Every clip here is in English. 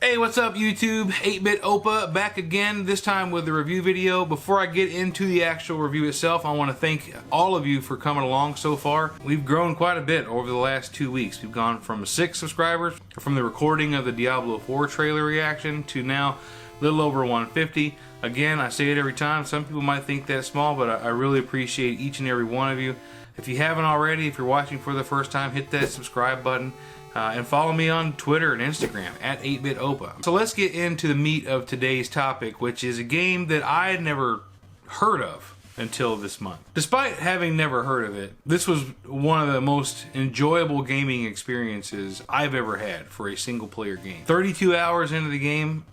Hey, what's up YouTube? 8-Bit Opa back again, this time with a review video. Before I get into the actual review itself, I want to thank all of you for coming along so far. We've grown quite a bit over the last 2 weeks. We've gone from 6 subscribers, from the recording of the Diablo 4 trailer reaction, to now a little over 150. Again, I say it every time, some people might think that's small, but I really appreciate each and every one of you. If you haven't already, if you're watching for the first time, hit that subscribe button. And follow me on Twitter and Instagram at 8-Bit Opa. So let's get into the meat of today's topic, which is a game that I had never heard of until this month. Despite having never heard of it, this was one of the most enjoyable gaming experiences I've ever had for a single player game. 32 hours into the game,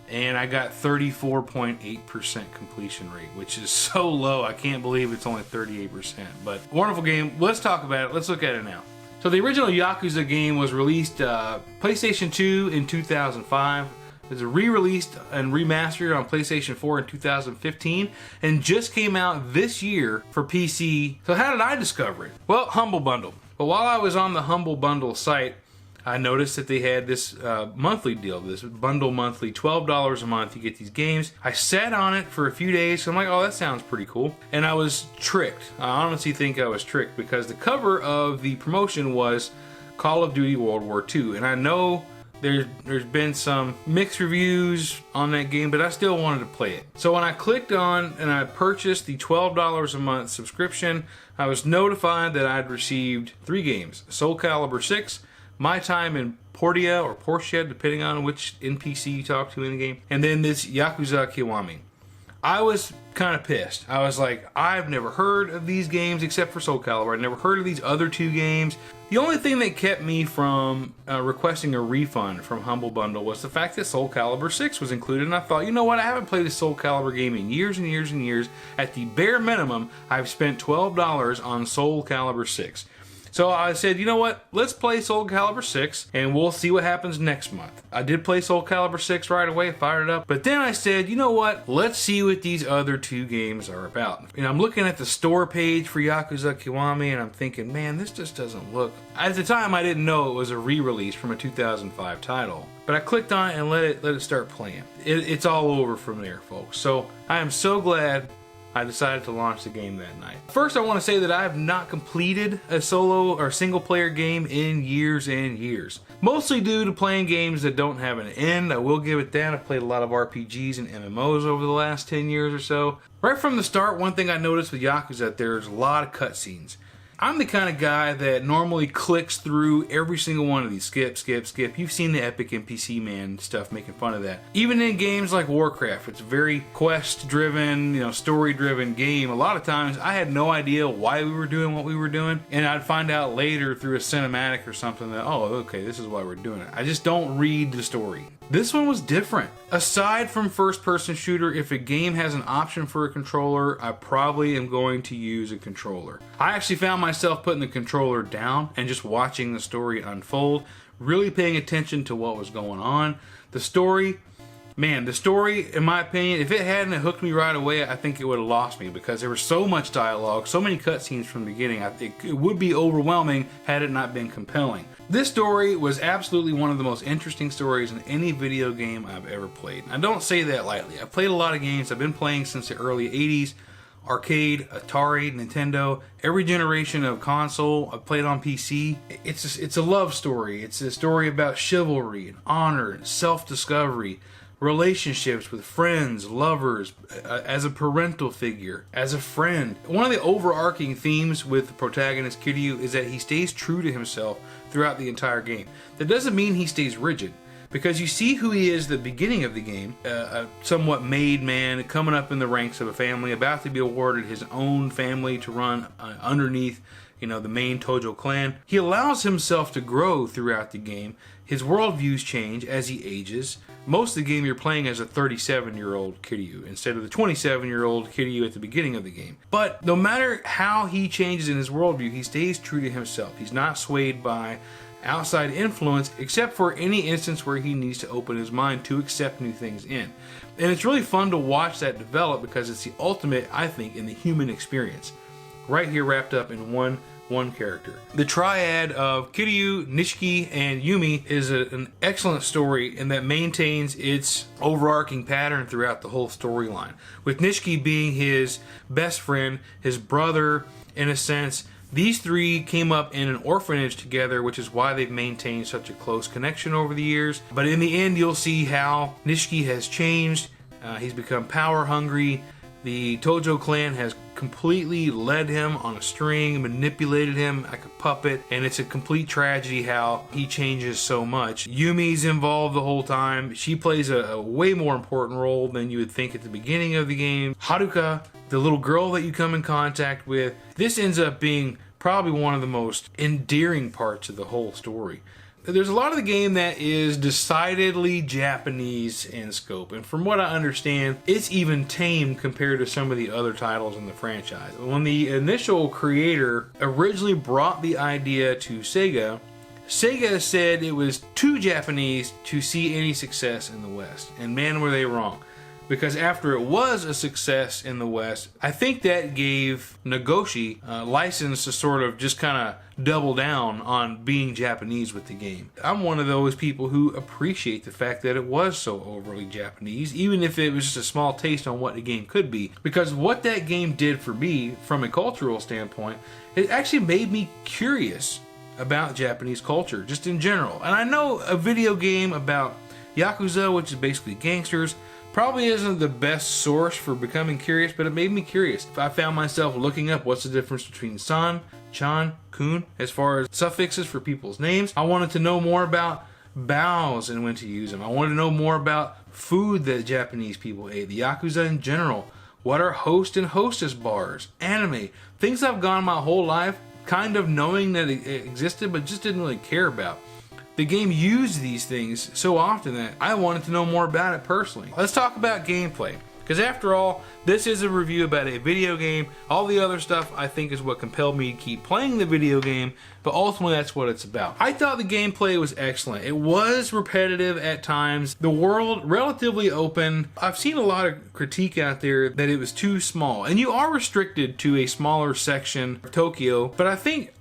and I got 34.8% completion rate, which is so low. I can't believe it's only 38%. But wonderful game. Let's talk about it. Let's look at it now. So the original Yakuza game was released PlayStation 2 in 2005. It was re-released and remastered on PlayStation 4 in 2015 and just came out this year for PC. So how did I discover it? Well, Humble Bundle. But while I was on the Humble Bundle site, I noticed that they had this monthly deal, this bundle monthly, $12 a month, you get these games. I sat on it for a few days, so I'm like, oh, that sounds pretty cool. And I was tricked. I honestly think I was tricked because the cover of the promotion was Call of Duty World War II. And I know there's been some mixed reviews on that game, but I still wanted to play it. So when I clicked on and I purchased the $12 a month subscription, I was notified that I'd received 3 games, Soul Calibur 6, My Time in Portia, or Portia, depending on which NPC you talk to in the game, and then this Yakuza Kiwami. I was kind of pissed. I was like, I've never heard of these games except for Soul Calibur. I'd never heard of these other 2 games. The only thing that kept me from requesting a refund from Humble Bundle was the fact that Soul Calibur 6 was included, and I thought, you know what, I haven't played a Soul Calibur game in years and years and years. At the bare minimum, I've spent $12 on Soul Calibur 6. So I said, you know what, let's play Soul Calibur 6 and we'll see what happens next month. I did play Soul Calibur 6 right away, fired it up, but then I said, you know what, let's see what these other 2 games are about. And I'm looking at the store page for Yakuza Kiwami and I'm thinking, man, this just doesn't look... At the time I didn't know it was a re-release from a 2005 title, but I clicked on it and let it start playing. It's all over from there, folks. So I am so glad I decided to launch the game that night. First, I want to say that I have not completed a solo or single player game in years and years. Mostly due to playing games that don't have an end. I will give it that. I've played a lot of RPGs and MMOs over the last 10 years or so. Right from the start, one thing I noticed with Yakuza is that there's a lot of cutscenes. I'm the kind of guy that normally clicks through every single one of these. Skip, skip, skip. You've seen the Epic NPC Man stuff making fun of that. Even in games like Warcraft, it's a very quest-driven, story-driven game. A lot of times, I had no idea why we were doing what we were doing, and I'd find out later through a cinematic or something that, oh, okay, this is why we're doing it. I just don't read the story. This one was different. Aside from first-person shooter, if a game has an option for a controller, I probably am going to use a controller. I actually found myself putting the controller down and just watching the story unfold, really paying attention to what was going on. The story, man, in my opinion, if it hadn't hooked me right away, I think it would have lost me because there was so much dialogue, so many cutscenes from the beginning. I think it would be overwhelming had it not been compelling. This story was absolutely one of the most interesting stories in any video game I've ever played. I don't say that lightly. I've played a lot of games. I've been playing since the early 80s. Arcade, Atari, Nintendo, every generation of console. I've played on PC. It's a love story. It's a story about chivalry and honor and self-discovery, relationships with friends, lovers, as a parental figure, as a friend. One of the overarching themes with the protagonist Kiryu is that he stays true to himself throughout the entire game. That doesn't mean he stays rigid, because you see who he is at the beginning of the game, a somewhat made man coming up in the ranks of a family, about to be awarded his own family to run underneath the main Tojo clan. He allows himself to grow throughout the game. His worldviews change as he ages. Most of the game you're playing as a 37-year-old Kiryu instead of the 27-year-old Kiryu at the beginning of the game. But no matter how he changes in his worldview, he stays true to himself. He's not swayed by outside influence, except for any instance where he needs to open his mind to accept new things in. And it's really fun to watch that develop because it's the ultimate, I think, in the human experience. Right here wrapped up in one one character. The triad of Kiryu, Nishiki, and Yumi is an excellent story, and that maintains its overarching pattern throughout the whole storyline. With Nishiki being his best friend, his brother, in a sense. These three came up in an orphanage together, which is why they've maintained such a close connection over the years. But in the end, you'll see how Nishiki has changed. He's become power hungry. The Tojo clan has completely led him on a string, manipulated him like a puppet, and it's a complete tragedy how he changes so much. Yumi's involved the whole time. She plays a way more important role than you would think at the beginning of the game. Haruka, the little girl that you come in contact with, this ends up being probably one of the most endearing parts of the whole story. There's a lot of the game that is decidedly Japanese in scope, and from what I understand, it's even tame compared to some of the other titles in the franchise. When the initial creator originally brought the idea to Sega, Sega said it was too Japanese to see any success in the West, and man were they wrong. Because after it was a success in the West, I think that gave Nagoshi a license to sort of just kind of double down on being Japanese with the game. I'm one of those people who appreciate the fact that it was so overly Japanese, even if it was just a small taste on what the game could be. Because what that game did for me, from a cultural standpoint, it actually made me curious about Japanese culture, just in general. And I know a video game about Yakuza, which is basically gangsters, probably isn't the best source for becoming curious, but it made me curious. I found myself looking up what's the difference between san, chan, kun, as far as suffixes for people's names. I wanted to know more about bows and when to use them. I wanted to know more about food that Japanese people ate, the Yakuza in general. What are host and hostess bars, anime, things I've gone my whole life kind of knowing that it existed, but just didn't really care about. The game used these things so often that I wanted to know more about it personally. Let's talk about gameplay, because after all, this is a review about a video game. All the other stuff I think is what compelled me to keep playing the video game, but ultimately that's what it's about. I thought the gameplay was excellent. It was repetitive at times. The world, relatively open. I've seen a lot of critique out there that it was too small, and you are restricted to a smaller section of Tokyo, but I think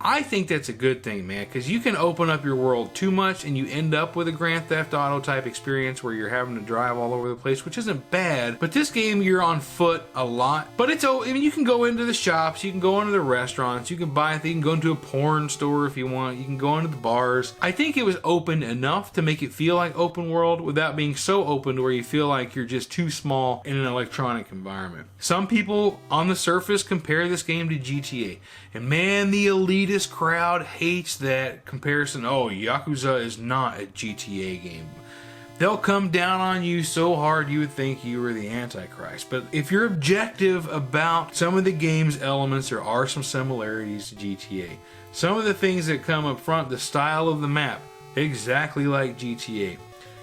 that's a good thing, man, because you can open up your world too much and you end up with a Grand Theft Auto type experience where you're having to drive all over the place, which isn't bad, but this game you're on foot a lot. But you can go into the shops, you can go into the restaurants, you can buy things, you can go into a porn store if you want, you can go into the bars. I think it was open enough to make it feel like open world without being so open to where you feel like you're just too small in an electronic environment. Some people on the surface compare this game to GTA, and man, the elitist crowd hates that comparison. Oh, Yakuza is not a GTA game. They'll come down on you so hard you would think you were the Antichrist. But if you're objective about some of the game's elements, there are some similarities to GTA. Some of the things that come up front, the style of the map, exactly like GTA.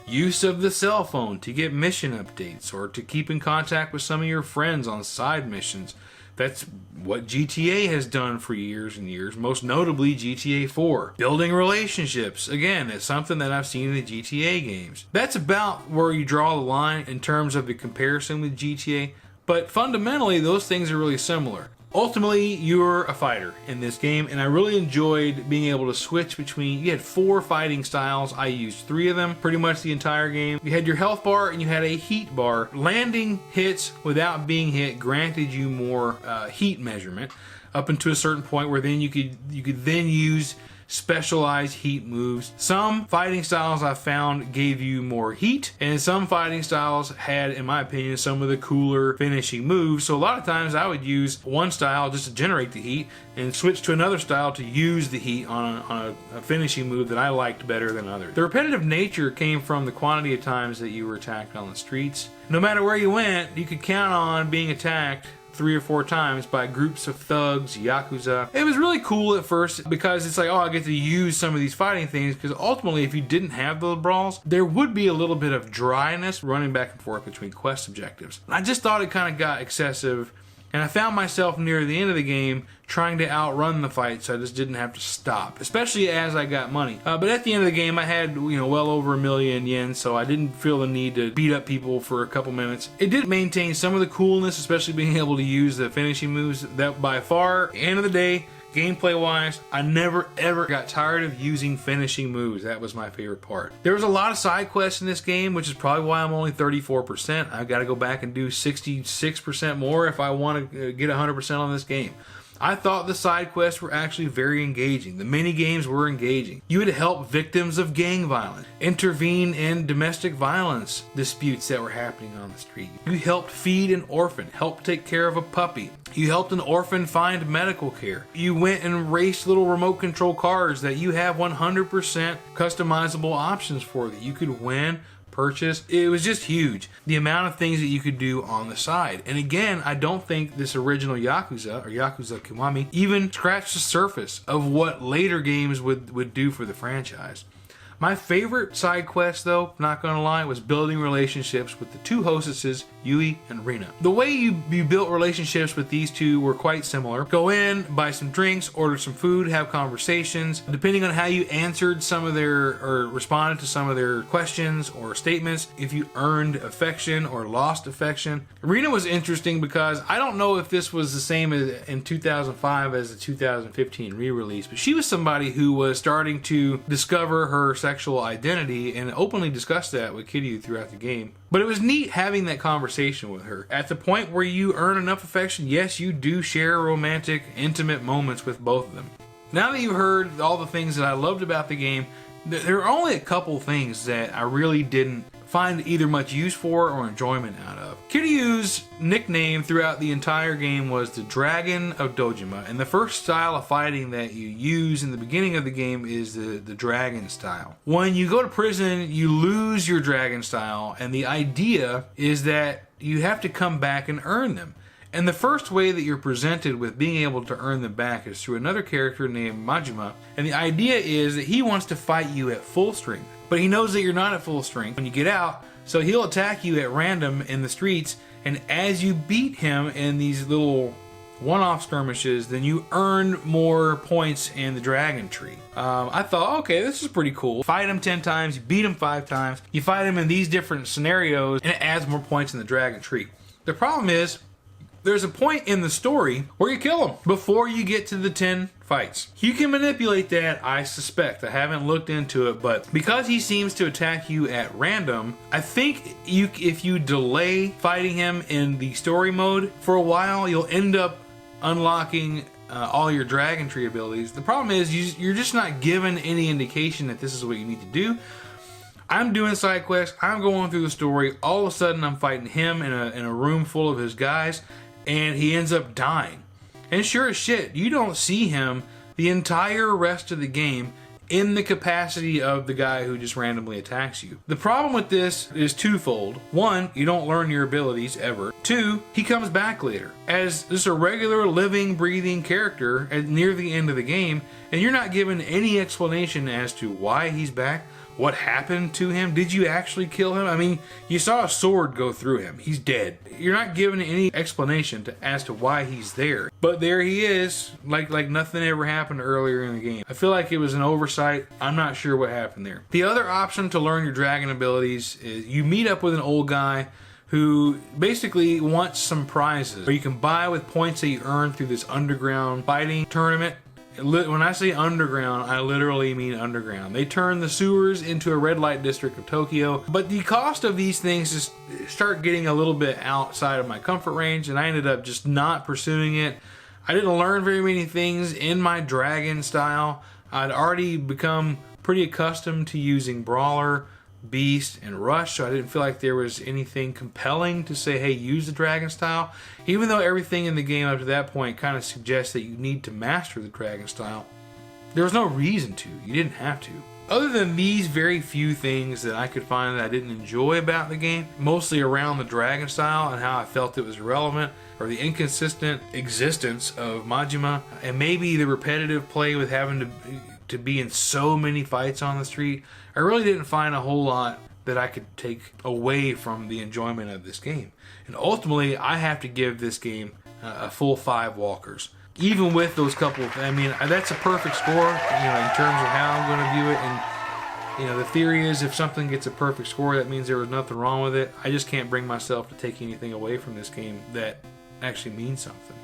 Use of the cell phone to get mission updates or to keep in contact with some of your friends on side missions. That's what GTA has done for years and years, most notably GTA 4. Building relationships, again, it's something that I've seen in the GTA games. That's about where you draw the line in terms of the comparison with GTA, but fundamentally those things are really similar. Ultimately, you're a fighter in this game, and I really enjoyed being able to switch between, you had 4 fighting styles, I used 3 of them pretty much the entire game. You had your health bar and you had a heat bar. Landing hits without being hit granted you more heat measurement up until a certain point where then you could then use specialized heat moves. Some fighting styles I found gave you more heat, and some fighting styles had, in my opinion, some of the cooler finishing moves. So a lot of times I would use one style just to generate the heat and switch to another style to use the heat on a finishing move that I liked better than others. The repetitive nature came from the quantity of times that you were attacked on the streets. No matter where you went, you could count on being attacked 3 or 4 times by groups of thugs, Yakuza. It was really cool at first because it's like, oh, I get to use some of these fighting things, because ultimately if you didn't have those brawls, there would be a little bit of dryness running back and forth between quest objectives. I just thought it kind of got excessive, and I found myself near the end of the game trying to outrun the fight, so I just didn't have to stop, especially as I got money. But at the end of the game, I had well over 1 million yen, so I didn't feel the need to beat up people for a couple minutes. It did maintain some of the coolness, especially being able to use the finishing moves. That by far, at the end of the day, Gameplay wise, I never ever got tired of using finishing moves. That was my favorite part. There was a lot of side quests in this game, which is probably why I'm only 34%. I've got to go back and do 66% more if I want to get 100% on this game. I thought the side quests were actually very engaging. The mini games were engaging. You would help victims of gang violence, intervene in domestic violence disputes that were happening on the street. You helped feed an orphan, helped take care of a puppy. You helped an orphan find medical care. You went and raced little remote control cars that you have 100% customizable options for that you could win, purchase. It was just huge, the amount of things that you could do on the side. And again, I don't think this original Yakuza, or Yakuza Kiwami, even scratched the surface of what later games would do for the franchise. My favorite side quest, though, not gonna lie, was building relationships with the two hostesses, Yui and Rina. The way you built relationships with these two were quite similar. Go in, buy some drinks, order some food, have conversations. Depending on how you answered some of their, or responded to some of their questions or statements, if you earned affection or lost affection. Rina was interesting because I don't know if this was the same in 2005 as the 2015 re-release, but she was somebody who was starting to discover her sexual identity and openly discussed that with Kiryu throughout the game. But it was neat having that conversation with her. At the point where you earn enough affection, yes, you do share romantic, intimate moments with both of them. Now that you've heard all the things that I loved about the game, there are only a couple things that I really didn't find either much use for or enjoyment out of. Kiryu's nickname throughout the entire game was the Dragon of Dojima, and the first style of fighting that you use in the beginning of the game is the dragon style. When you go to prison, you lose your dragon style, and the idea is that you have to come back and earn them. And the first way that you're presented with being able to earn them back is through another character named Majima, and the idea is that he wants to fight you at full strength. But he knows that you're not at full strength when you get out, so he'll attack you at random in the streets, and as you beat him in these little one-off skirmishes, then you earn more points in the dragon tree. I thought, okay, this is pretty cool. Fight him 10 times, you beat him 5 times, you fight him in these different scenarios, and it adds more points in the dragon tree. The problem is, there's a point in the story where you kill him before you get to the 10 fights. You can manipulate that, I suspect. I haven't looked into it, but because he seems to attack you at random, I think if you delay fighting him in the story mode for a while, you'll end up unlocking all your dragon tree abilities. The problem is you're just not given any indication that this is what you need to do. I'm doing side quests, I'm going through the story, all of a sudden I'm fighting him in a room full of his guys, and he ends up dying. And sure as shit, you don't see him the entire rest of the game in the capacity of the guy who just randomly attacks you. The problem with this is twofold. One, you don't learn your abilities ever. Two, he comes back later as just a regular living, breathing character near the end of the game, and you're not given any explanation as to why he's back. What happened to him? Did you actually kill him? I mean, you saw a sword go through him. He's dead. You're not given any explanation as to why he's there. But there he is, like nothing ever happened earlier in the game. I feel like it was an oversight. I'm not sure what happened there. The other option to learn your dragon abilities is you meet up with an old guy who basically wants some prizes, or you can buy with points that you earn through this underground fighting tournament. When I say underground, I literally mean underground. They turn the sewers into a red light district of Tokyo, but the cost of these things just start getting a little bit outside of my comfort range, and I ended up just not pursuing it. I didn't learn very many things in my dragon style. I'd already become pretty accustomed to using Brawler, Beast, and Rush, so I didn't feel like there was anything compelling to say, hey, use the dragon style. Even though everything in the game up to that point kind of suggests that you need to master the dragon style, there was no reason to. You didn't have to. Other than these very few things that I could find that I didn't enjoy about the game, mostly around the dragon style and how I felt it was irrelevant, or the inconsistent existence of Majima, and maybe the repetitive play with having to be in so many fights on the street, I really didn't find a whole lot that I could take away from the enjoyment of this game. And ultimately, I have to give this game a full 5 walkers. Even with those couple of, I mean, that's a perfect score, in terms of how I'm going to view it. And, the theory is if something gets a perfect score, that means there was nothing wrong with it. I just can't bring myself to take anything away from this game that actually means something.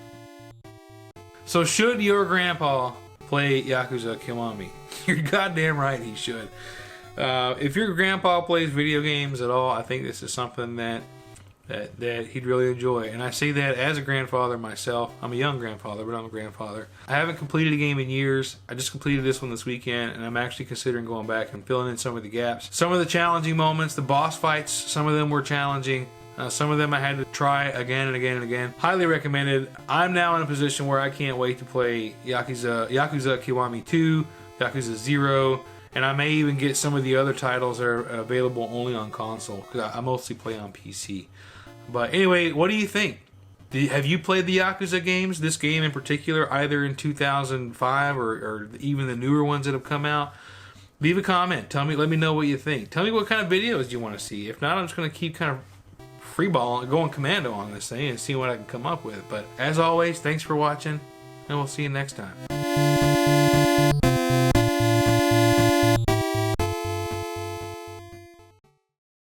So should your grandpa play Yakuza Kiwami? You're goddamn right he should. If your grandpa plays video games at all, I think this is something that he'd really enjoy. And I say that as a grandfather myself. I'm a young grandfather, but I'm a grandfather. I haven't completed a game in years. I just completed this one this weekend, and I'm actually considering going back and filling in some of the gaps. Some of the challenging moments, the boss fights, some of them were challenging. Some of them I had to try again and again and again. Highly recommended. I'm now in a position where I can't wait to play Yakuza Kiwami 2, Yakuza 0, and I may even get some of the other titles that are available only on console, because I mostly play on PC. But anyway, what do you think? Have you played the Yakuza games, this game in particular, either in 2005 or even the newer ones that have come out? Leave a comment. Let me know what you think. Tell me what kind of videos you want to see. If not, I'm just going to keep kind of freeballing, going commando on this thing and see what I can come up with. But as always, thanks for watching, and we'll see you next time.